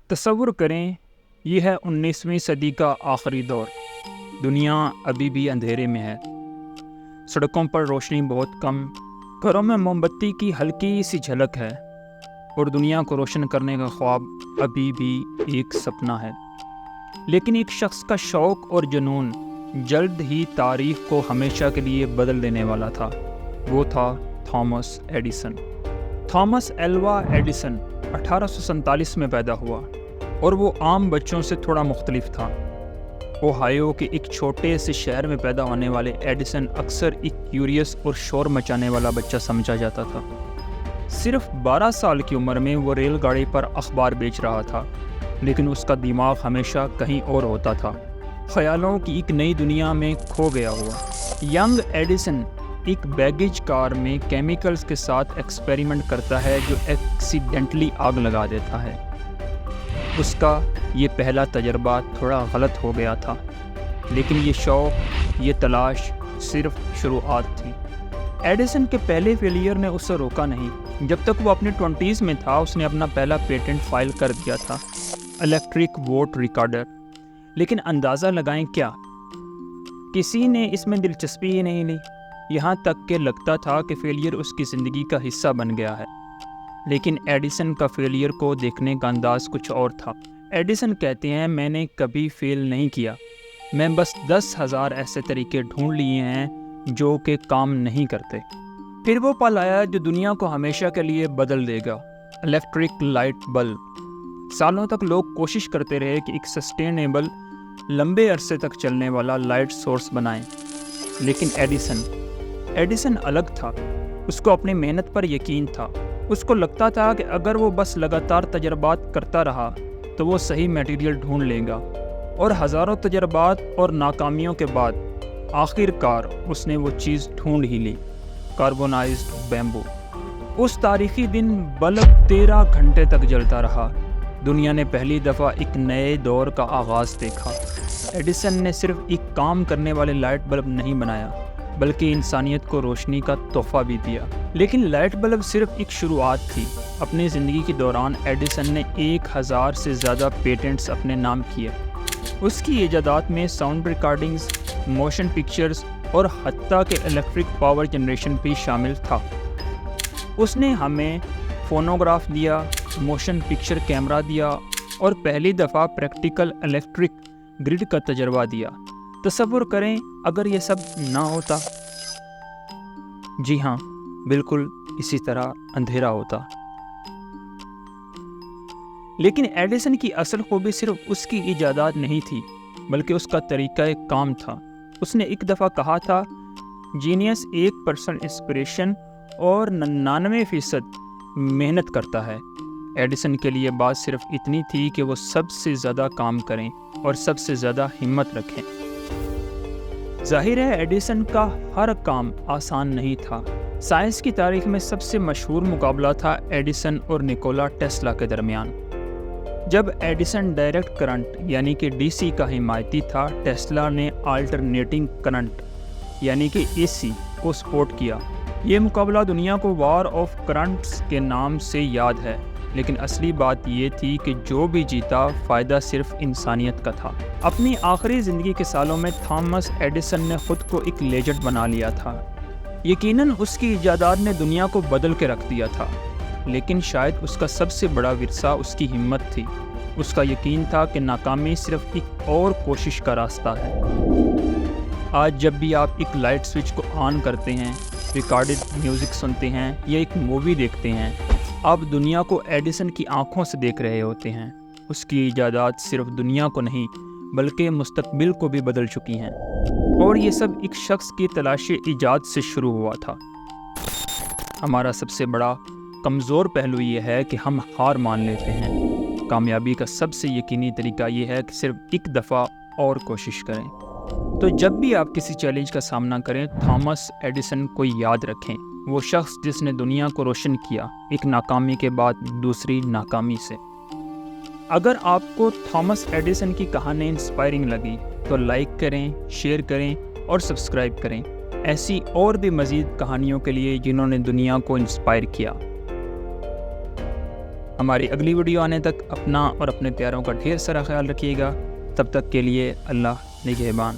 تصور کریں یہ ہے 19ویں صدی کا آخری دور۔ دنیا ابھی بھی اندھیرے میں ہے، سڑکوں پر روشنی بہت کم، گھروں میں موم بتی کی ہلکی سی جھلک ہے، اور دنیا کو روشن کرنے کا خواب ابھی بھی ایک سپنا ہے۔ لیکن ایک شخص کا شوق اور جنون جلد ہی تاریخ کو ہمیشہ کے لیے بدل دینے والا تھا۔ وہ تھا Thomas Edison. Thomas Alva Edison 1847 میں پیدا ہوا، اور وہ عام بچوں سے تھوڑا مختلف تھا۔ اوہایو کے ایک چھوٹے سے شہر میں پیدا ہونے والے ایڈیسن اکثر ایک کیوریس اور شور مچانے والا بچہ سمجھا جاتا تھا۔ صرف 12 سال کی عمر میں وہ ریل گاڑی پر اخبار بیچ رہا تھا، لیکن اس کا دماغ ہمیشہ کہیں اور ہوتا تھا، خیالوں کی ایک نئی دنیا میں کھو گیا ہوا۔ ینگ ایڈیسن ایک بیگیج کار میں کیمیکلز کے ساتھ ایکسپیریمنٹ کرتا ہے جو ایکسیڈنٹلی آگ لگا دیتا ہے۔ اس کا یہ پہلا تجربہ تھوڑا غلط ہو گیا تھا، لیکن یہ شوق، یہ تلاش صرف شروعات تھی۔ ایڈیسن کے پہلے فیلئر نے اسے روکا نہیں۔ جب تک وہ اپنے 20s میں تھا، اس نے اپنا پہلا پیٹنٹ فائل کر دیا تھا، الیکٹرک ووٹ ریکارڈر۔ لیکن اندازہ لگائیں کیا؟ کسی نے اس میں دلچسپی ہی نہیں لی، یہاں تک کہ لگتا تھا کہ فیلئر اس کی زندگی کا حصہ بن گیا ہے۔ لیکن ایڈیسن کا فیلئر کو دیکھنے کا انداز کچھ اور تھا۔ ایڈیسن کہتے ہیں، میں نے کبھی فیل نہیں کیا، میں بس 10,000 ایسے طریقے ڈھونڈ لیے ہیں جو کہ کام نہیں کرتے۔ پھر وہ پل آیا جو دنیا کو ہمیشہ کے لیے بدل دے گا، الیکٹرک لائٹ بلب۔ سالوں تک لوگ کوشش کرتے رہے کہ ایک سسٹینیبل، لمبے عرصے تک چلنے والا لائٹ سورس بنائیں، لیکن ایڈیسن الگ تھا۔ اس کو اپنی محنت پر یقین تھا۔ اس کو لگتا تھا کہ اگر وہ بس لگاتار تجربات کرتا رہا تو وہ صحیح میٹیریل ڈھونڈ لے گا، اور ہزاروں تجربات اور ناکامیوں کے بعد آخر کار اس نے وہ چیز ڈھونڈ ہی لی، کاربونائزڈ بیمبو۔ اس تاریخی دن بلب 13 گھنٹے تک جلتا رہا۔ دنیا نے پہلی دفعہ ایک نئے دور کا آغاز دیکھا۔ ایڈیسن نے صرف ایک کام کرنے والے لائٹ بلب نہیں بنایا، بلکہ انسانیت کو روشنی کا تحفہ بھی دیا۔ لیکن لائٹ بلب صرف ایک شروعات تھی۔ اپنی زندگی کے دوران ایڈیسن نے 1000 سے زیادہ پیٹنٹس اپنے نام کیے۔ اس کی ایجادات میں ساؤنڈ ریکارڈنگز، موشن پکچرز اور حتیٰ کہ الیکٹرک پاور جنریشن بھی شامل تھا۔ اس نے ہمیں فونوگراف دیا، موشن پکچر کیمرہ دیا، اور پہلی دفعہ پریکٹیکل الیکٹرک گرڈ کا تجربہ دیا۔ تصور کریں اگر یہ سب نہ ہوتا۔ جی ہاں، بالکل اسی طرح اندھیرا ہوتا۔ لیکن ایڈیسن کی اصل خوبی صرف اس کی ایجادات نہیں تھی، بلکہ اس کا طریقہ کام تھا۔ اس نے ایک دفعہ کہا تھا، جینیس 1% انسپریشن اور 99% محنت کرتا ہے۔ ایڈیسن کے لیے بات صرف اتنی تھی کہ وہ سب سے زیادہ کام کریں اور سب سے زیادہ ہمت رکھیں۔ ظاہر ہے ایڈیسن کا ہر کام آسان نہیں تھا۔ سائنس کی تاریخ میں سب سے مشہور مقابلہ تھا ایڈیسن اور نیکولا ٹیسلا کے درمیان۔ جب ایڈیسن ڈائریکٹ کرنٹ یعنی کہ ڈی سی کا حمایتی تھا، ٹیسلا نے آلٹرنیٹنگ کرنٹ یعنی کہ اے سی کو سپورٹ کیا۔ یہ مقابلہ دنیا کو وار آف کرنٹس کے نام سے یاد ہے، لیکن اصلی بات یہ تھی کہ جو بھی جیتا، فائدہ صرف انسانیت کا تھا۔ اپنی آخری زندگی کے سالوں میں تھامس ایڈیسن نے خود کو ایک لیجنڈ بنا لیا تھا۔ یقیناً اس کی ایجادات نے دنیا کو بدل کے رکھ دیا تھا، لیکن شاید اس کا سب سے بڑا ورثہ اس کی ہمت تھی۔ اس کا یقین تھا کہ ناکامی صرف ایک اور کوشش کا راستہ ہے۔ آج جب بھی آپ ایک لائٹ سوئچ کو آن کرتے ہیں، ریکارڈڈ میوزک سنتے ہیں یا ایک مووی دیکھتے ہیں، آپ دنیا کو ایڈیسن کی آنکھوں سے دیکھ رہے ہوتے ہیں۔ اس کی ایجادات صرف دنیا کو نہیں بلکہ مستقبل کو بھی بدل چکی ہیں، اور یہ سب ایک شخص کی تلاش ایجاد سے شروع ہوا تھا۔ ہمارا سب سے بڑا کمزور پہلو یہ ہے کہ ہم ہار مان لیتے ہیں۔ کامیابی کا سب سے یقینی طریقہ یہ ہے کہ صرف ایک دفعہ اور کوشش کریں۔ تو جب بھی آپ کسی چیلنج کا سامنا کریں، تھامس ایڈیسن کو یاد رکھیں، وہ شخص جس نے دنیا کو روشن کیا، ایک ناکامی کے بعد دوسری ناکامی سے۔ اگر آپ کو تھامس ایڈیسن کی کہانی انسپائرنگ لگی تو لائک کریں، شیئر کریں اور سبسکرائب کریں، ایسی اور بھی مزید کہانیوں کے لیے جنہوں نے دنیا کو انسپائر کیا۔ ہماری اگلی ویڈیو آنے تک اپنا اور اپنے پیاروں کا ڈھیر سارا خیال رکھیے گا. تب تک کے لیے اللہ نگہبان.